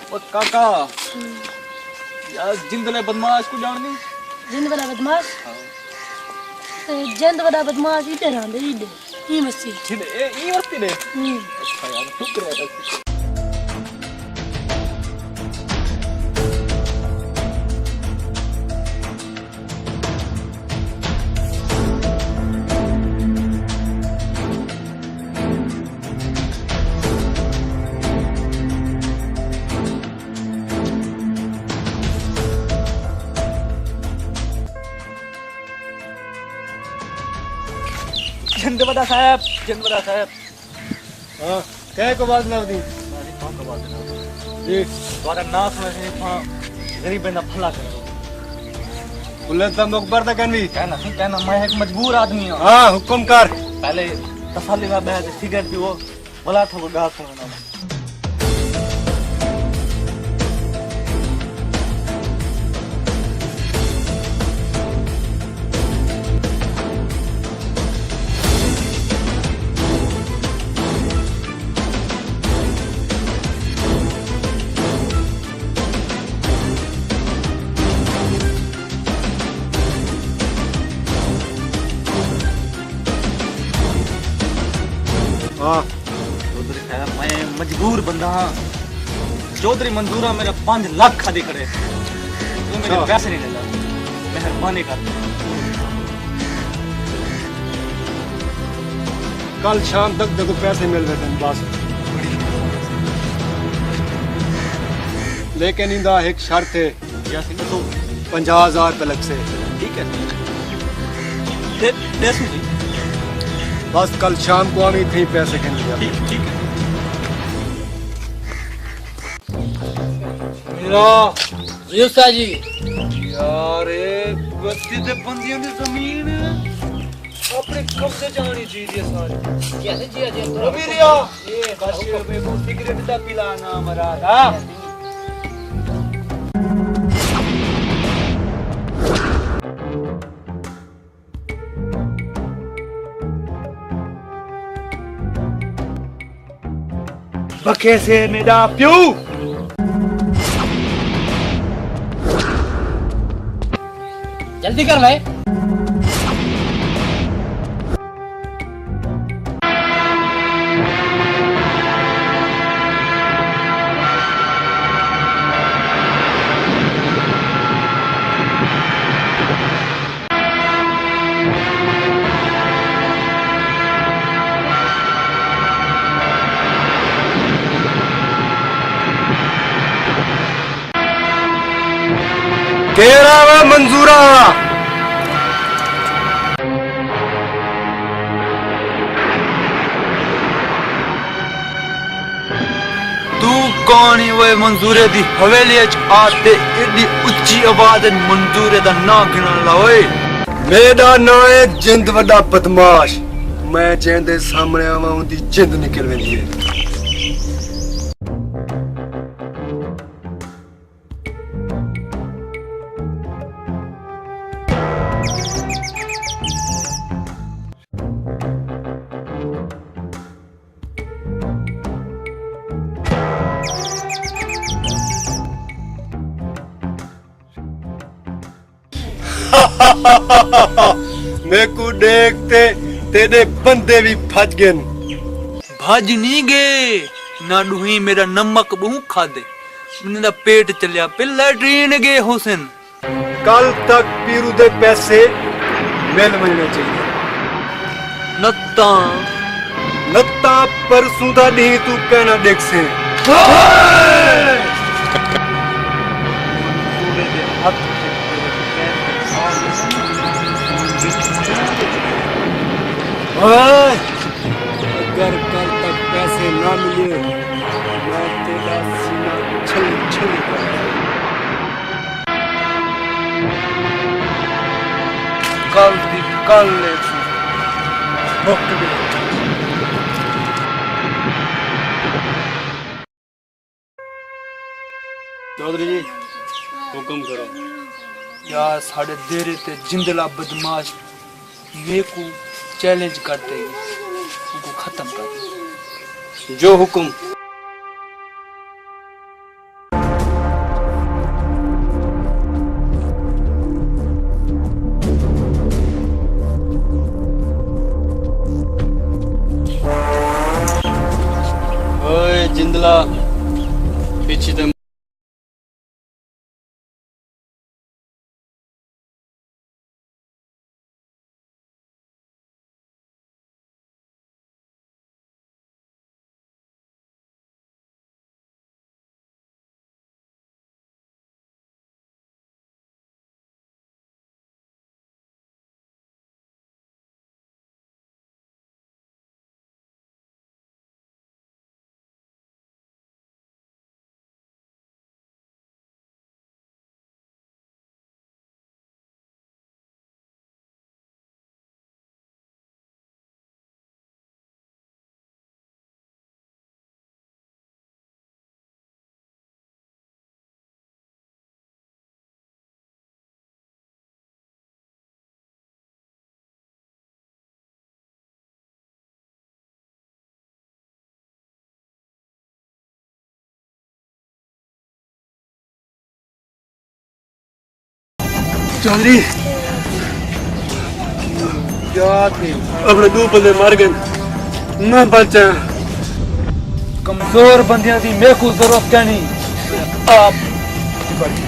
ओ काका यार जिंदला बदमाश को जाननी जिंदला बदमाश जिंदला बदमाश इधर आंदे इधर ई मस्ती ई वरती ने अच्छा यार टुक रहा है जिंदला साहब हां कह को बात ना दी जी तुम्हारा नाम सुने से गरीब बंदा भला करो बुल्ले तो मुकबर दा कहना मैं एक मजबूर आदमी हूं हां हुक्म कर पहले तसल्ली में बैठ सिगरेट पीओ बोला था वो गा सुनना हां चौधरी साहब मैं मजबूर बंदा हां चौधरी मंजूरा मेरा 5 लाख खादी खड़े तू मेरे पैसे नहीं लेला मेहरबानी कर कल शाम तक देखो पैसे मिल रहे थे बस लेकिन इंदा एक शर्त है या सिंह तो 50,000 तलक से ठीक है दे सुनी बस कल शाम को आनी थी पैसे के लिए ठीक है मेरा यूसा जी यार एक बस्ती ते बंदियों की जमीन अपने कब्जे जानी चाहिए सारी कैसे जिया जी अभी रिया ये बस मेरे को सिगरेट दा पिलाना मरा था बके से मेरा प्यू जल्दी कर भाई तेरा वा मंजूरा तू कौन है वो मंजूरे दी हवेली आते एडी उच्ची आवाज मंजूरे दा ना गिना ला ओए मेरा नाम है जिंद बड़ा बदमाश मैं जेंदे सामने आवा उंदी जिंद निकल वेंदी है मेरे को देखते तेरे बंदे भी फंस गए भज नहीं गए ना डूही मेरा नमक बहु खादे मेरा पेट चलिया पे लैट्रीन गए हुसैन कल तक पीरू दे पैसे मिल मिलने चाहिए नत्ता नत्ता परसों दा नहीं तू कहना देख से अगर कल तक पैसे ना मिले मैं तेरा सीना छल छल कल दी कल ले चौधरी जी हुक्म करो यार साढ़े देरे ते जिंदला बदमाश ये को चैलेंज करते हैं उनको खत्म कर जो हुक्म पीछे तो चौधरी क्या थे अपने दो बंदे मार गए मैं बचा कमजोर बंदियां दी मेरे को जरूरत क्या नहीं आप